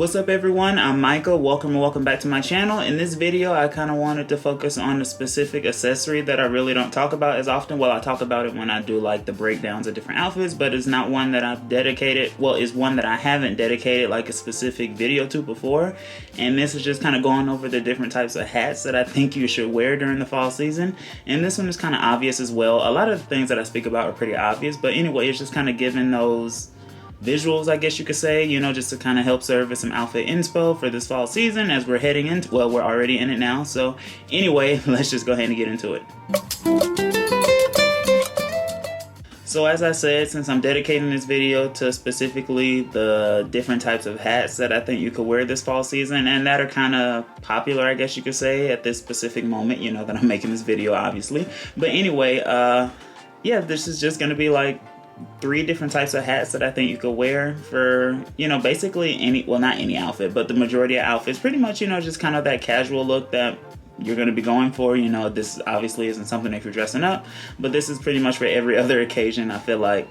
What's up everyone, I'm Micah. Welcome back to my channel. In this video I kind of wanted to focus on a specific accessory that I really don't talk about as often. Well, I talk about it when I do like the breakdowns of different outfits, but it's not one that I've dedicated, well, it's one that I haven't dedicated like a specific video to before. And this is just kind of going over the different types of hats that I think you should wear during the fall season. And this one is kind of obvious as well. A lot of the things that I speak about are pretty obvious, but anyway, it's just kind of giving those visuals, I guess you could say, you know, just to kind of help serve as some outfit inspo for this fall season as we're heading into, well, we're already in it now. So anyway, let's just go ahead and get into it. So as I said, since I'm dedicating this video to specifically the different types of hats that I think you could wear this fall season and that are kind of popular, I guess you could say, at this specific moment, you know, that I'm making this video, obviously. But anyway, yeah, this is just going to be like 3 different types of hats that I think you could wear for, you know, basically any, well, not any outfit, but the majority of outfits. Pretty much, you know, just kind of that casual look that you're going to be going for. You know, this obviously isn't something if you're dressing up, but this is pretty much for every other occasion. I feel like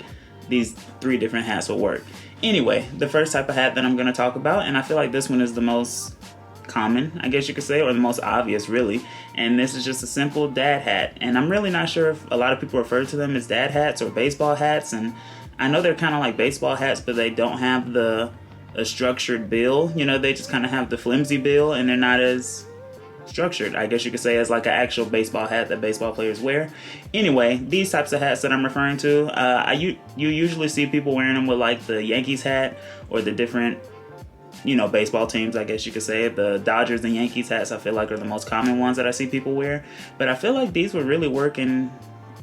these 3 different hats will work. Anyway, the first type of hat that I'm going to talk about, and I feel like this one is the most common, I guess you could say, or the most obvious really, and this is just a simple dad hat. And I'm really not sure if a lot of people refer to them as dad hats or baseball hats, and I know they're kind of like baseball hats, but they don't have a structured bill, you know, they just kind of have the flimsy bill and they're not as structured, I guess you could say, as like an actual baseball hat that baseball players wear. Anyway, these types of hats that I'm referring to, you usually see people wearing them with like the Yankees hat or the different, you know, baseball teams, I guess you could say. The Dodgers and Yankees hats I feel like are the most common ones that I see people wear, but I feel like these would really work in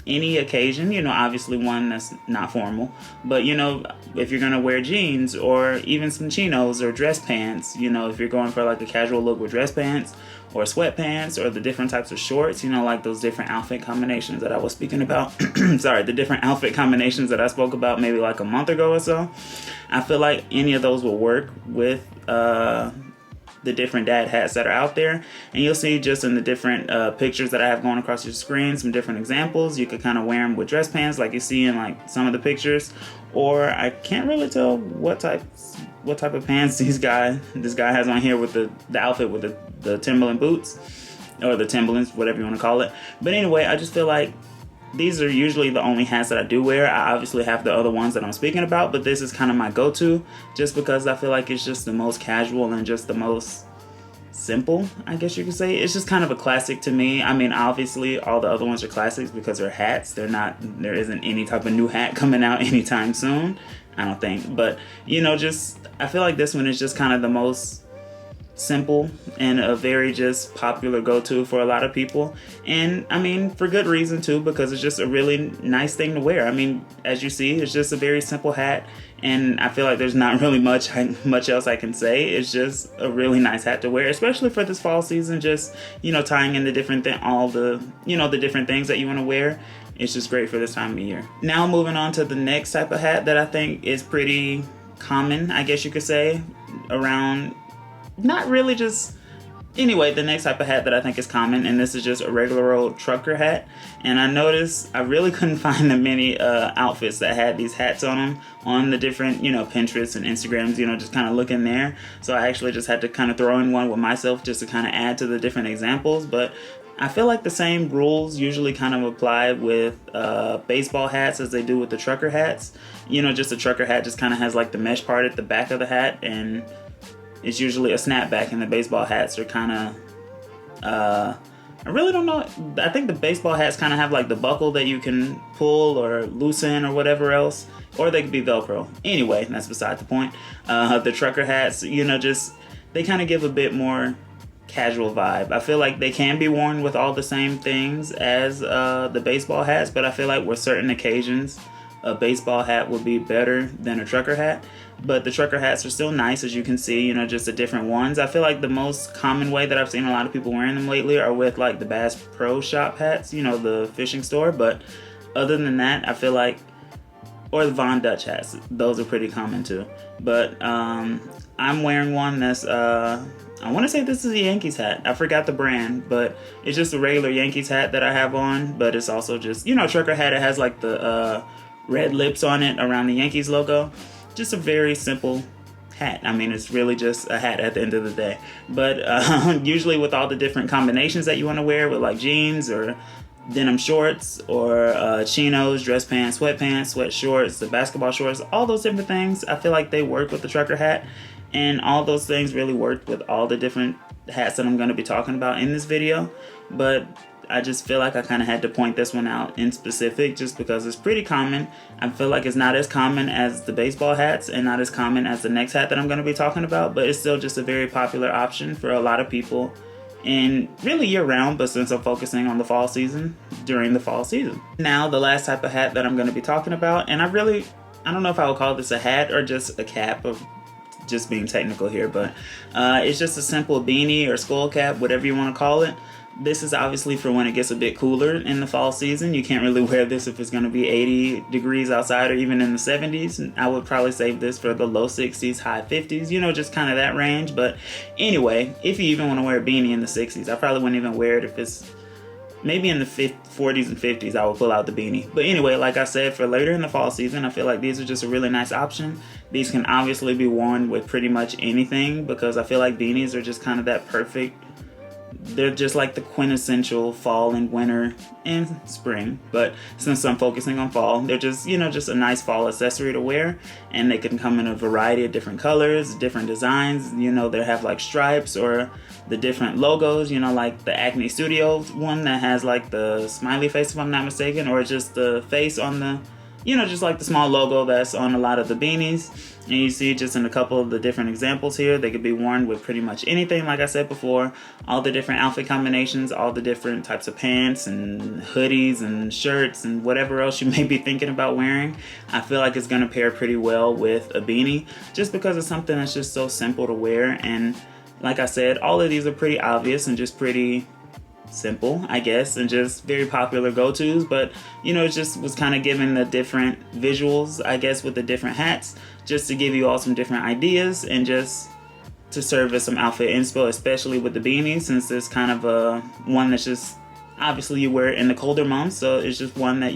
any occasion, you know, obviously one that's not formal, but you know, if you're gonna wear jeans or even some chinos or dress pants, you know, if you're going for like a casual look with dress pants or sweatpants or the different types of shorts, you know, like those different outfit combinations that I was speaking about, sorry, the different outfit combinations that I spoke about maybe like a month ago or so, I feel like any of those will work with the different dad hats that are out there. And you'll see just in the different pictures that I have going across your screen some different examples. You could kind of wear them with dress pants like you see in like some of the pictures, or I can't really tell what type of pants this guy has on here with the outfit with the Timberland boots, or the Timberlands, whatever you want to call it. But anyway, I just feel like these are usually the only hats that I do wear. I obviously have the other ones that I'm speaking about, but this is kind of my go-to just because I feel like it's just the most casual and just the most simple, I guess you could say. It's just kind of a classic to me. I mean, obviously all the other ones are classics because they're hats. There isn't any type of new hat coming out anytime soon, I don't think. But, you know, just I feel like this one is just kind of the most simple and a very just popular go-to for a lot of people, and I mean for good reason too, because it's just a really nice thing to wear. I mean, as you see, it's just a very simple hat, and I feel like there's not really much else I can say. It's just a really nice hat to wear, especially for this fall season. Just, you know, tying in the different the different things that you want to wear. It's just great for this time of year. Now moving on to the next type of hat that I think is pretty common, I guess you could say, around, not really just, anyway, the next type of hat that I think is common, and this is just a regular old trucker hat. And I noticed I really couldn't find the many outfits that had these hats on them on the different, you know, Pinterest and Instagrams, you know, just kind of looking there. So I actually just had to kind of throw in one with myself just to kind of add to the different examples. But I feel like the same rules usually kind of apply with baseball hats as they do with the trucker hats. You know, just a trucker hat just kind of has like the mesh part at the back of the hat, and it's usually a snapback, and the baseball hats are kind of, I really don't know. I think the baseball hats kind of have like the buckle that you can pull or loosen or whatever else, or they could be Velcro. Anyway, that's beside the point. The trucker hats, you know, just, they kind of give a bit more casual vibe. I feel like they can be worn with all the same things as the baseball hats, but I feel like with certain occasions, a baseball hat would be better than a trucker hat. But the trucker hats are still nice, as you can see, you know, just the different ones. I feel like the most common way that I've seen a lot of people wearing them lately are with like the Bass Pro Shop hats, you know, the fishing store. But other than that, I feel like, or the Von Dutch hats, those are pretty common too. But I'm wearing one that's, I want to say this is a Yankees hat. I forgot the brand, but it's just a regular Yankees hat that I have on. But it's also just, you know, trucker hat. It has like the red lips on it around the Yankees logo. Just a very simple hat. I mean, it's really just a hat at the end of the day. But usually with all the different combinations that you want to wear with like jeans or denim shorts or chinos, dress pants, sweatpants, sweat shorts, the basketball shorts, all those different things, I feel like they work with the trucker hat. And all those things really work with all the different hats that I'm going to be talking about in this video. But I just feel like I kind of had to point this one out in specific just because it's pretty common. I feel like it's not as common as the baseball hats and not as common as the next hat that I'm going to be talking about, but it's still just a very popular option for a lot of people and really year round, but since I'm focusing on the fall season, during the fall season. Now, the last type of hat that I'm going to be talking about, and I don't know if I would call this a hat or just a cap, of just being technical here, but it's just a simple beanie or skull cap, whatever you want to call it. This is obviously for when it gets a bit cooler in the fall season. You can't really wear this if it's going to be 80 degrees outside or even in the 70s. And I would probably save this for the low 60s, high 50s, you know, just kind of that range. But anyway, if you even want to wear a beanie in the 60s, I probably wouldn't even wear it if it's maybe in the 40s and 50s. I would pull out the beanie. But anyway, like I said, for later in the fall season, I feel like these are just a really nice option. These can obviously be worn with pretty much anything because I feel like beanies are just kind of that perfect. They're just like the quintessential fall and winter and spring, but since I'm focusing on fall, they're just, you know, just a nice fall accessory to wear, and they can come in a variety of different colors, different designs. You know, they have like stripes or the different logos, you know, like the Acne Studios one that has like the smiley face, if I'm not mistaken, or just the face on the, you know, just like the small logo that's on a lot of the beanies. And you see just in a couple of the different examples here, they could be worn with pretty much anything, like I said before, all the different outfit combinations, all the different types of pants and hoodies and shirts and whatever else you may be thinking about wearing. I feel like it's gonna pair pretty well with a beanie just because it's something that's just so simple to wear. And like I said, all of these are pretty obvious and just pretty simple, I guess, and just very popular go-tos, but you know, it just was kind of giving the different visuals, I guess, with the different hats, just to give you all some different ideas and just to serve as some outfit inspo, especially with the beanie, since it's kind of a one that's just obviously you wear it in the colder months, so it's just one that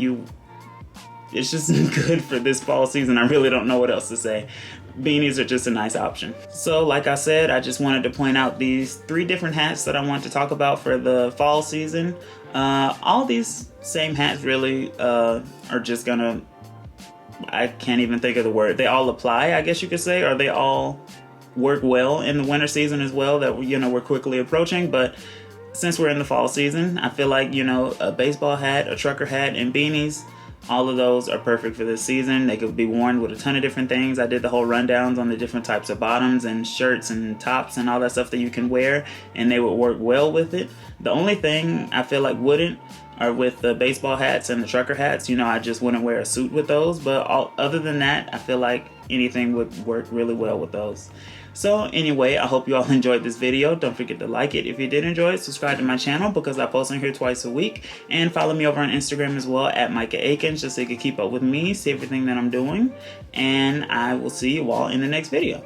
it's just good for this fall season. I really don't know what else to say. Beanies are just a nice option. So like I said, I just wanted to point out these 3 different hats that I want to talk about for the fall season. All these same hats really are just gonna, I can't even think of the word. They all apply, I guess you could say, or they all work well in the winter season as well that, you know, we're quickly approaching. But since we're in the fall season, I feel like, you know, a baseball hat, a trucker hat, and beanies, all of those are perfect for this season. They could be worn with a ton of different things. I did the whole rundowns on the different types of bottoms and shirts and tops and all that stuff that you can wear, and they would work well with it. The only thing I feel like wouldn't are with the baseball hats and the trucker hats. You know, I just wouldn't wear a suit with those, but other than that, I feel like anything would work really well with those. So anyway, I hope you all enjoyed this video. Don't forget to like it if you did enjoy it. Subscribe to my channel because I post on here twice a week. And follow me over on Instagram as well at Micah Akins, just so you can keep up with me, see everything that I'm doing. And I will see you all in the next video.